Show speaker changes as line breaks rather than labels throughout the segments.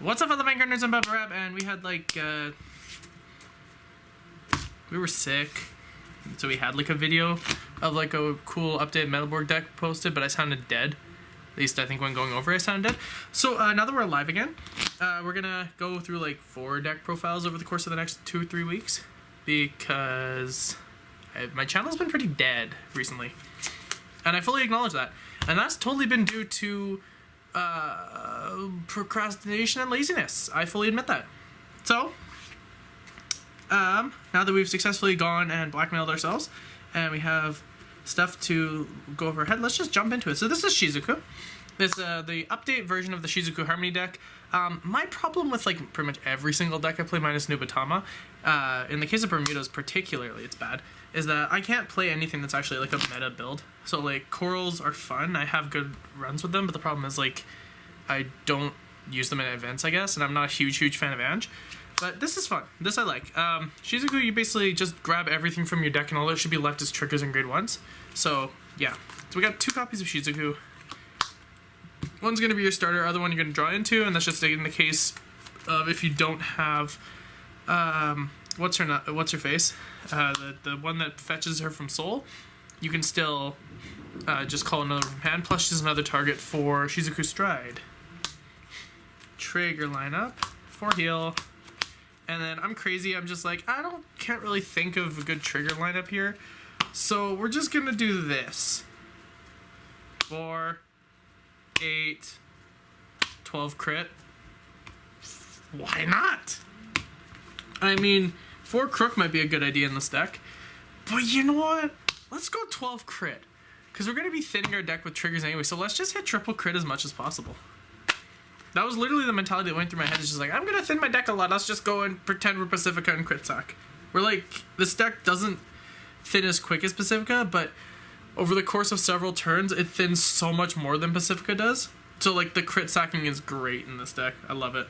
What's up, fellow Vanguard nerds and Babblerab? And we had like, we were sick, so we had like a video of like a cool updated Metalborg deck posted, but I sounded dead. At least I think when going over I sounded dead. So now that we're live again, we're gonna go through like 4 deck profiles over the course of the next 2 or 3 weeks, because my channel's been pretty dead recently, and I fully acknowledge that. And that's totally been due to procrastination and laziness. I fully admit that. So now that we've successfully gone and blackmailed ourselves and we have stuff to go over our head, let's just jump into it. So this is Shizuku. This the update version of the Shizuku Harmony deck. My problem with like pretty much every single deck I play minus Nubatama, in the case of Bermuda's particularly it's bad, is that I can't play anything that's actually like a meta build. So like corals are fun, I have good runs with them, but the problem is like I don't use them in events, I guess, and I'm not a huge fan of Ange. But this is fun. This I like. Shizuku, you basically just grab everything from your deck and all that should be left as triggers in grade 1s. So yeah. So we got 2 copies of Shizuku. One's going to be your starter, other one you're going to draw into, and that's just in the case of if you don't have what's her face? The one that fetches her from Soul, you can still just call another from hand, plus she's another target for Shizuku Stride. Trigger lineup, 4 heal, and then I'm crazy, I'm just like, can't really think of a good trigger lineup here, so we're just gonna do this. 4, 8, 12 crit. Why not? I mean, 4 crook might be a good idea in this deck, but you know what? Let's go 12 crit, because we're going to be thinning our deck with triggers anyway, so let's just hit triple crit as much as possible. That was literally the mentality that went through my head. It's just like, I'm going to thin my deck a lot, let's just go and pretend we're Pacifica and crit sack. We're like, this deck doesn't thin as quick as Pacifica, but over the course of several turns, it thins so much more than Pacifica does. So like, the crit sacking is great in this deck. I love it.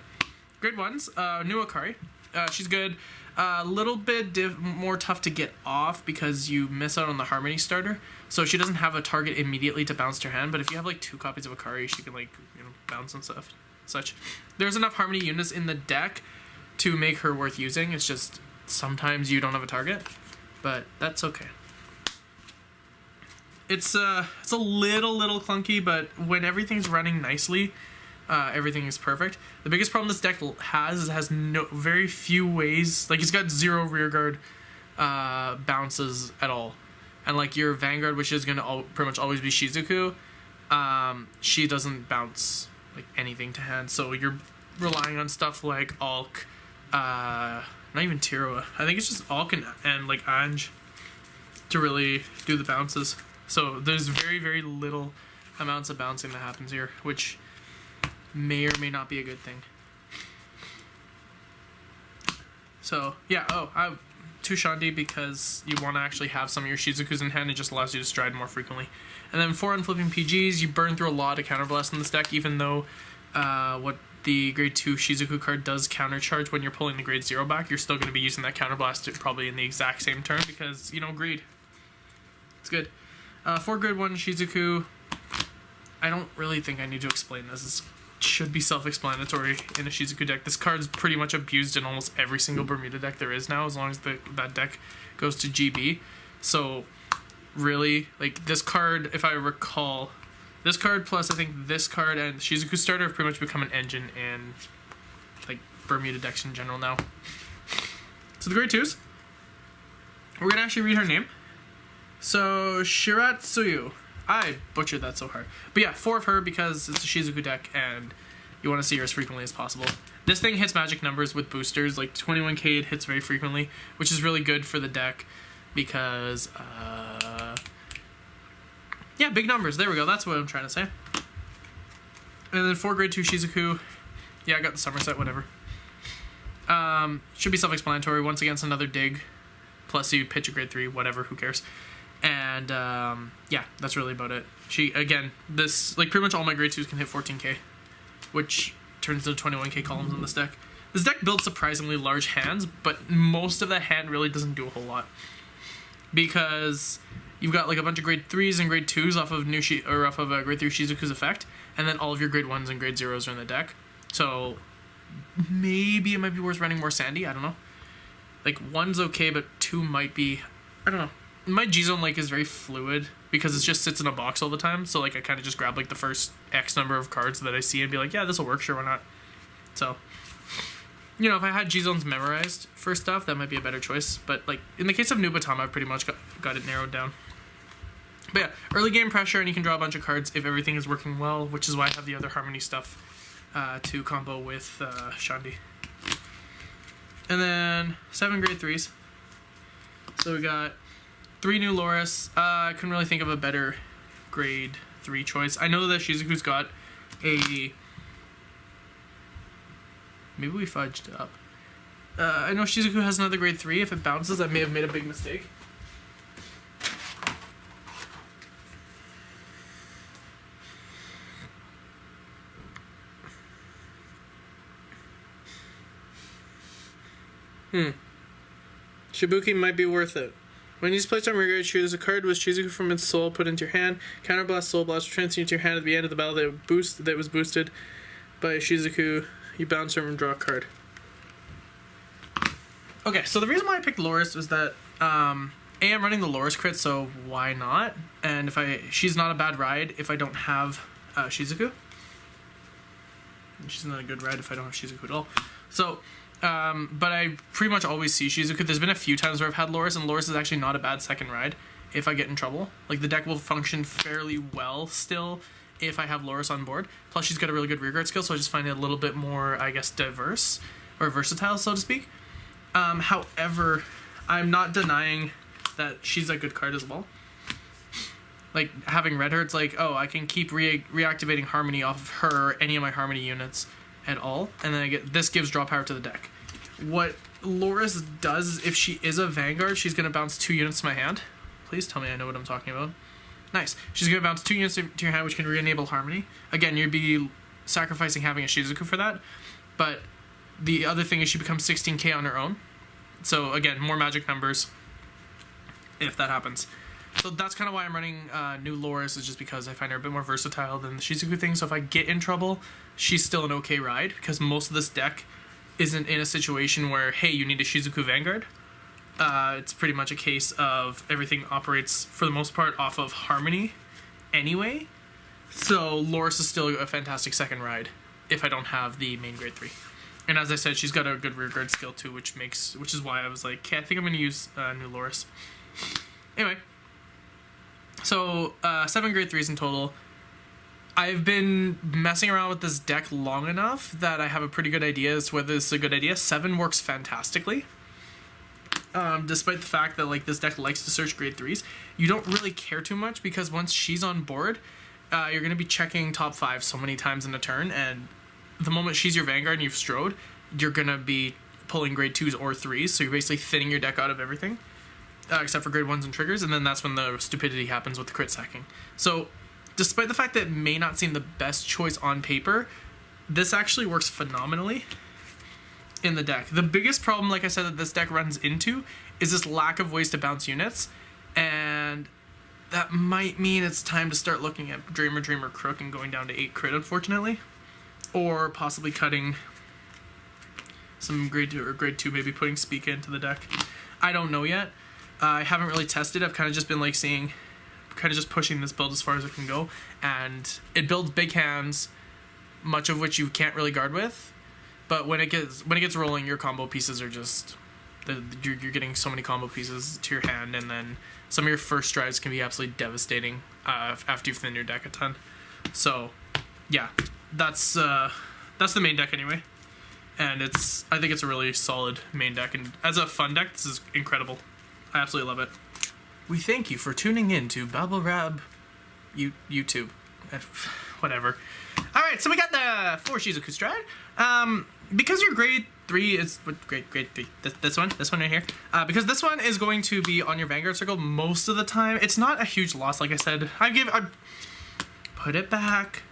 Grade 1s, new Akari. She's good. A little bit more tough to get off because you miss out on the Harmony starter. So she doesn't have a target immediately to bounce to her hand, but if you have like 2 copies of Akari, she can like, bounce and stuff. Such. There's enough Harmony units in the deck to make her worth using. It's just sometimes you don't have a target, but that's okay. It's a little clunky, but when everything's running nicely, everything is perfect. The biggest problem this deck has is it has very few ways, like it's got 0 rearguard bounces at all, and like your Vanguard, which is gonna pretty much always be Shizuku, she doesn't bounce like anything to hand, so you're relying on stuff like Alk, not even Tiroa. I think it's just Alk and like Ange to really do the bounces. So there's very little amounts of bouncing that happens here, which may or may not be a good thing. So yeah, I have 2 Shandi because you want to actually have some of your Shizukus in hand. It just allows you to stride more frequently. And then 4 unflipping PGs. You burn through a lot of counterblast in this deck, even though what the grade 2 Shizuku card does countercharge when you're pulling the grade 0 back, you're still going to be using that counterblast probably in the exact same turn because, greed. It's good. 4 grade 1 Shizuku. I don't really think I need to explain this. It should be self-explanatory in a Shizuku deck. This card's pretty much abused in almost every single Bermuda deck there is now, as long as that deck goes to GB. So really, like, this card, if I recall, this card plus I think this card and the Shizuku starter have pretty much become an engine in like Bermuda decks in general now. So the grade 2s, we're gonna actually read her name. So Shiratsuyu. I butchered that so hard. But yeah, 4 of her because it's a Shizuku deck and you want to see her as frequently as possible. This thing hits magic numbers with boosters, like 21k it hits very frequently, which is really good for the deck because, yeah, big numbers. There we go. That's what I'm trying to say. And then 4 grade 2 Shizuku. Yeah, I got the Somerset, whatever. Should be self-explanatory. Once again, it's another dig. Plus you pitch a grade 3, whatever, who cares. And yeah, that's really about it. She, again, this, like, pretty much all my grade 2s can hit 14k, which turns into 21k columns in this deck. This deck builds surprisingly large hands, but most of that hand really doesn't do a whole lot, because you've got like a bunch of grade 3s and grade 2s off of grade 3 Shizuku's effect, and then all of your grade 1s and grade 0s are in the deck. So maybe it might be worth running more Sandy. I don't know. Like, 1's okay, but 2 might be... I don't know. My G-Zone, like, is very fluid because it just sits in a box all the time. So, like, I kind of just grab, like, the first X number of cards that I see and be like, yeah, this will work, sure, why not? So, you know, if I had G-Zones memorized for stuff, that might be a better choice. But, like, in the case of Nubatama, I've pretty much got it narrowed down. But yeah, early game pressure, and you can draw a bunch of cards if everything is working well, which is why I have the other Harmony stuff to combo with Shandi. And then 7 grade 3s. So we got 3 new Loris. I couldn't really think of a better grade 3 choice. I know that Shizuku's got a... Maybe we fudged up. I know Shizuku has another grade 3. If it bounces, I may have made a big mistake. Shibuki might be worth it. When he's placed on rear, choose a card with Shizuku from its soul put into your hand. Counterblast Soul Blast returns into your hand at the end of the battle that was boosted by Shizuku. You bounce her and draw a card. Okay, so the reason why I picked Loris was that I'm running the Loris crit, so why not? And she's not a bad ride if I don't have Shizuku. She's not a good ride if I don't have Shizuku at all. So, but I pretty much always see Shizuku. There's been a few times where I've had Loris, and Loris is actually not a bad second ride if I get in trouble. Like, the deck will function fairly well still if I have Loris on board. Plus, she's got a really good rearguard skill, so I just find it a little bit more, I guess, diverse, or versatile, so to speak. However, I'm not denying that she's a good card as well. Like, having Red Her, it's like, oh, I can keep reactivating Harmony off of her, any of my Harmony units at all, and then this gives draw power to the deck. What Loris does, if she is a Vanguard, she's going to bounce 2 units to my hand. Please tell me I know what I'm talking about. Nice. She's going to bounce 2 units to your hand, which can re-enable Harmony. Again, you'd be sacrificing having a Shizuku for that, but the other thing is she becomes 16k on her own. So again, more magic numbers if that happens. So that's kind of why I'm running new Loris, is just because I find her a bit more versatile than the Shizuku thing. So if I get in trouble, she's still an okay ride, because most of this deck isn't in a situation where, hey, you need a Shizuku Vanguard. It's pretty much a case of everything operates, for the most part, off of Harmony anyway. So Loris is still a fantastic second ride if I don't have the main grade 3. And as I said, she's got a good rearguard skill too, which is why I was like, okay, I think I'm going to use new Loris. Anyway. So, 7 grade 3s in total. I've been messing around with this deck long enough that I have a pretty good idea as to whether this is a good idea. 7 works fantastically. Despite the fact that, like, this deck likes to search grade 3s. You don't really care too much, because once she's on board, you're going to be checking top 5 so many times in a turn, and the moment she's your Vanguard and you've strode, you're going to be pulling grade 2s or 3s, so you're basically thinning your deck out of everything. Except for grade 1s and triggers, and then that's when the stupidity happens with the crit sacking. So, despite the fact that it may not seem the best choice on paper, this actually works phenomenally in the deck. The biggest problem, like I said, that this deck runs into is this lack of ways to bounce units, and that might mean it's time to start looking at Dreamer, Crook, and going down to 8 crit, unfortunately. Or possibly cutting some grade 2, or grade 2, maybe putting Speak into the deck. I don't know yet. I haven't really tested. I've kind of just been like seeing, kind of just pushing this build as far as it can go, and it builds big hands, much of which you can't really guard with. But when it gets rolling, your combo pieces are just you're getting so many combo pieces to your hand, and then some of your first strides can be absolutely devastating after you've thinned your deck a ton. So yeah, that's the main deck anyway, and I think it's a really solid main deck, and as a fun deck, this is incredible. I absolutely love it. We thank you for tuning in to Babblerab YouTube. Whatever. Alright, so we got the 4 Shizuku stride. Because your grade 3 is... Grade 3. This one right here. Because this one is going to be on your Vanguard circle most of the time. It's not a huge loss, like I said. Put it back.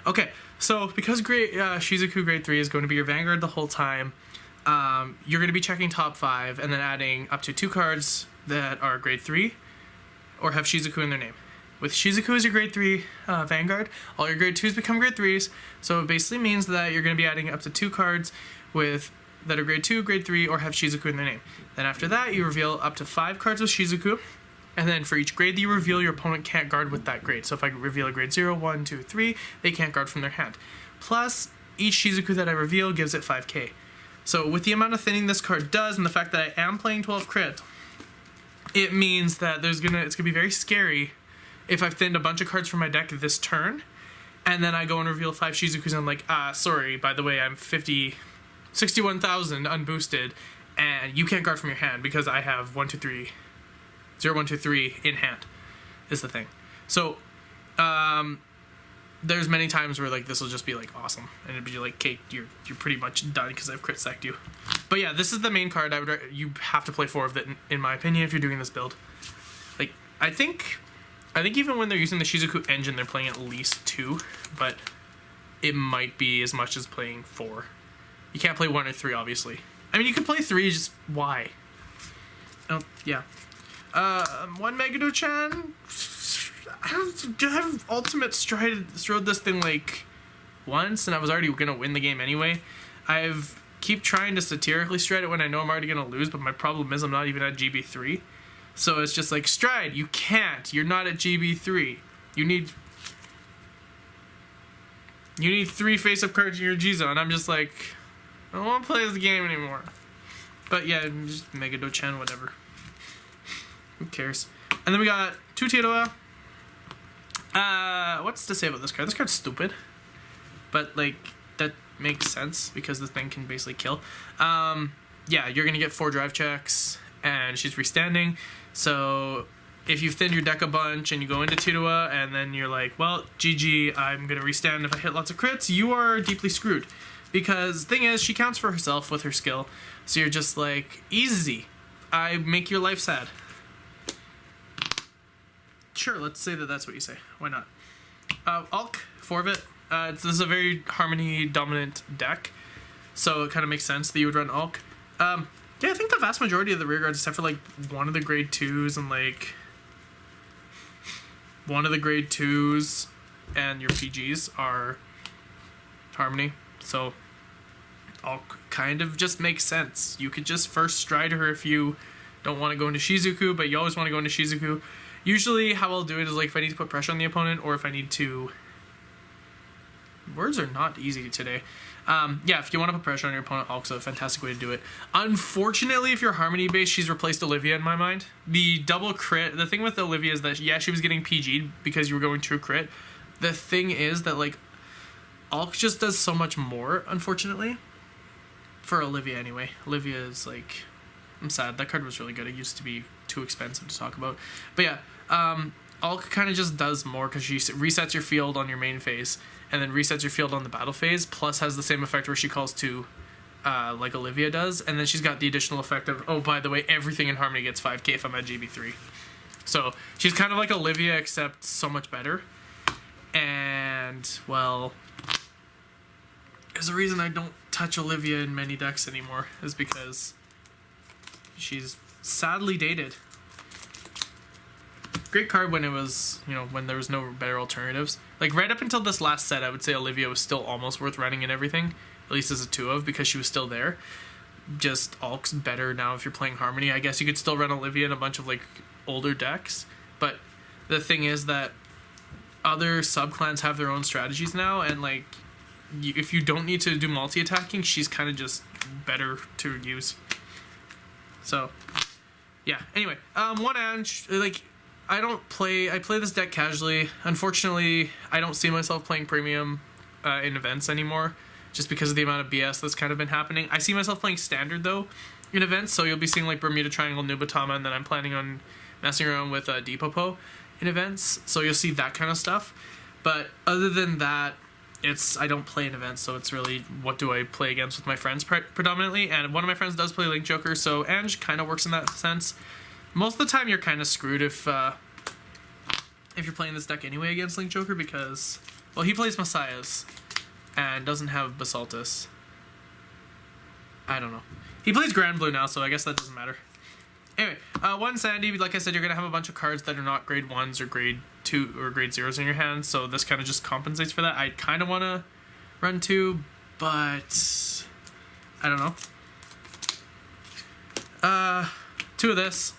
Okay, so because Shizuku grade 3 is going to be your Vanguard the whole time, you're going to be checking top 5 and then adding up to 2 cards that are grade 3 or have Shizuku in their name. with Shizuku as your grade 3 Vanguard, all your grade 2s become grade 3s. So it basically means that you're going to be adding up to 2 cards that are grade 2, grade 3, or have Shizuku in their name. Then after that, you reveal up to 5 cards with Shizuku. And then for each grade that you reveal, your opponent can't guard with that grade. So if I reveal a grade 0, 1, 2, 3, they can't guard from their hand. Plus, each Shizuku that I reveal gives it 5k. So with the amount of thinning this card does, and the fact that I am playing 12 crit, it means that it's gonna be very scary if I've thinned a bunch of cards from my deck this turn, and then I go and reveal 5 Shizukus and I'm like, sorry, by the way, I'm 61,000 unboosted, and you can't guard from your hand because I have 1, 2, 3, 0, 1, 2, 3 in hand, is the thing. So, there's many times where like this will just be like awesome, and it'd be like, okay, you're pretty much done because I've crit sacked you. But yeah, this is the main card. You have to play 4 of it in my opinion if you're doing this build. Like I think even when they're using the Shizuku engine, they're playing at least 2, but it might be as much as playing 4. You can't play 1 or 3, obviously. I mean, you can play 3. Just why? Oh yeah. 1 Megado-chan. I have ultimate strode this thing like once, and I was already gonna win the game anyway. Keep trying to satirically stride it when I know I'm already gonna lose, but my problem is I'm not even at GB3. So it's just like, stride, you can't. You're not at GB3. You need 3 face-up cards in your G-Zone. I'm just like, I don't want to play this game anymore. But yeah, just Megado-chan, whatever. Who cares? And then we got 2 Tiroa. What's to say about this card? This card's stupid. But, like, that makes sense because the thing can basically kill. Yeah, you're going to get 4 drive checks, and she's freestanding. So, if you've thinned your deck a bunch and you go into Tiroa, and then you're like, well, GG, I'm going to restand if I hit lots of crits, you are deeply screwed. Because, thing is, she counts for herself with her skill. So you're just like, easy. I make your life sad. Sure, let's say that that's what you say. Why not? Alk, 4 of it. This is a very Harmony-dominant deck, so it kind of makes sense that you would run Alk. Yeah, I think the vast majority of the rear guards, except for, like, one of the grade 2s and, like, one of the grade 2s and your PGs are Harmony, so Alk kind of just makes sense. You could just first stride her if you don't want to go into Shizuku, but you always want to go into Shizuku. Usually how I'll do it is like if I need to put pressure on the opponent, or if I need to... Words are not easy today. Yeah, if you want to put pressure on your opponent, Alk's a fantastic way to do it. Unfortunately, if you're Harmony based, she's replaced Olivia in my mind. The double crit, the thing with Olivia is that, yeah, she was getting PG'd because you were going true crit. The thing is that, like, Alk just does so much more, unfortunately. For Olivia, anyway. Olivia is, like... I'm sad. That card was really good. It used to be too expensive to talk about. But yeah, Alk kind of just does more because she resets your field on your main phase and then resets your field on the battle phase, plus has the same effect where she calls 2, like Olivia does, and then she's got the additional effect of, oh, by the way, everything in Harmony gets 5k if I'm at GB3. So she's kind of like Olivia, except so much better. And, well, there's a reason I don't touch Olivia in many decks anymore, is because she's sadly dated. Great card when it was, you know, when there was no better alternatives. Like, right up until this last set, I would say Olivia was still almost worth running and everything. At least as a 2 of, because she was still there. Just Alk's better now if you're playing Harmony. I guess you could still run Olivia in a bunch of, like, older decks. But the thing is that other sub-clans have their own strategies now, and, like, if you don't need to do multi-attacking, she's kind of just better to use. So, yeah. Anyway, one Ange, like, I play this deck casually. Unfortunately, I don't see myself playing premium in events anymore, just because of the amount of BS that's kind of been happening. I see myself playing standard, though, in events, so you'll be seeing, like, Bermuda Triangle, Nubatama, and then I'm planning on messing around with Deepopo in events, so you'll see that kind of stuff. But other than that, I don't play in events, so it's really what do I play against with my friends predominantly, and one of my friends does play Link Joker, so Ange kind of works in that sense. Most of the time you're kind of screwed if you're playing this deck anyway against Link Joker, because, well, he plays Messiahs and doesn't have Basaltus. I don't know. He plays Grand Blue now, so I guess that doesn't matter. Anyway, one Sandy, like I said, you're going to have a bunch of cards that are not grade 1s or grade 2 or grade 0s in your hand, so this kind of just compensates for that. I kind of want to run 2, but I don't know. 2 of this.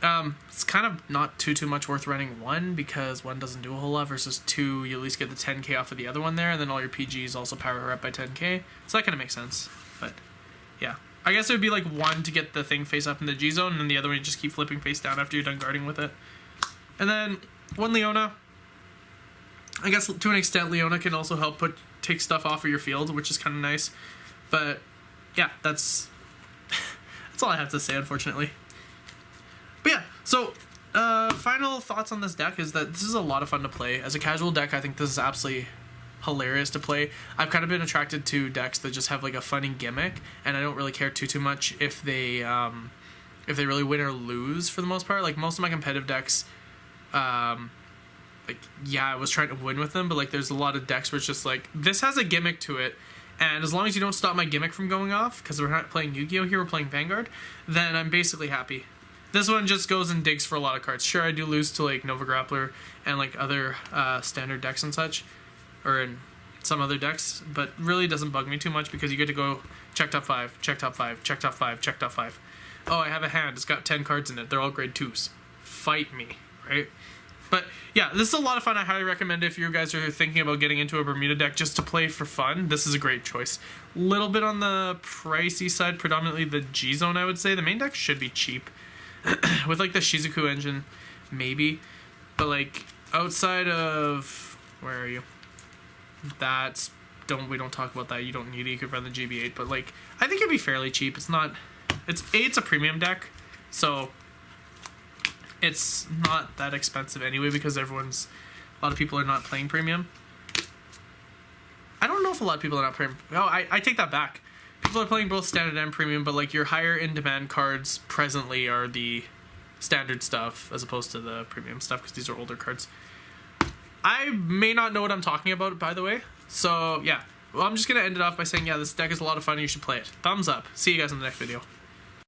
It's kind of not too much worth running 1 because 1 doesn't do a whole lot versus 2, you at least get the 10k off of the other one there, and then all your PGs also power up by 10k, so that kind of makes sense. But yeah, I guess it would be like 1 to get the thing face up in the G zone, and then the other one you just keep flipping face down after you're done guarding with it. And then 1 Leona. I guess to an extent Leona can also help take stuff off of your field, which is kind of nice. But yeah, that's all I have to say, unfortunately. But yeah, so final thoughts on this deck is that this is a lot of fun to play. As a casual deck, I think this is absolutely hilarious to play. I've kind of been attracted to decks that just have like a funny gimmick, and I don't really care too much if they really win or lose for the most part. Like most of my competitive decks, like yeah, I was trying to win with them, but like there's a lot of decks where it's just like this has a gimmick to it, and as long as you don't stop my gimmick from going off, because we're not playing Yu-Gi-Oh here, we're playing Vanguard, then I'm basically happy. This one just goes and digs for a lot of cards. Sure, I do lose to like Nova Grappler and like other standard decks and such, or in some other decks, but really doesn't bug me too much because you get to go check top 5, check top 5, check top 5, check top 5. Oh, I have a hand. It's got 10 cards in it. They're all grade 2s. Fight me, right? But yeah, this is a lot of fun. I highly recommend it if you guys are thinking about getting into a Bermuda deck just to play for fun. This is a great choice. Little bit on the pricey side, predominantly the G zone, I would say. The main deck should be cheap. With like the Shizuku engine, maybe, but like outside of where are you? We don't talk about that. You don't need it. You could run the GB8, but like I think it'd be fairly cheap. It's a premium deck, so it's not that expensive anyway because a lot of people are not playing premium. I don't know if a lot of people are not playing. Oh, I take that back. People are playing both standard and premium, but like your higher in demand cards presently are the standard stuff as opposed to the premium stuff because these are older cards. I may not know what I'm talking about, by the way. So yeah, well, I'm just gonna end it off by saying, yeah, this deck is a lot of fun and you should play it. Thumbs up. See you guys in the next video.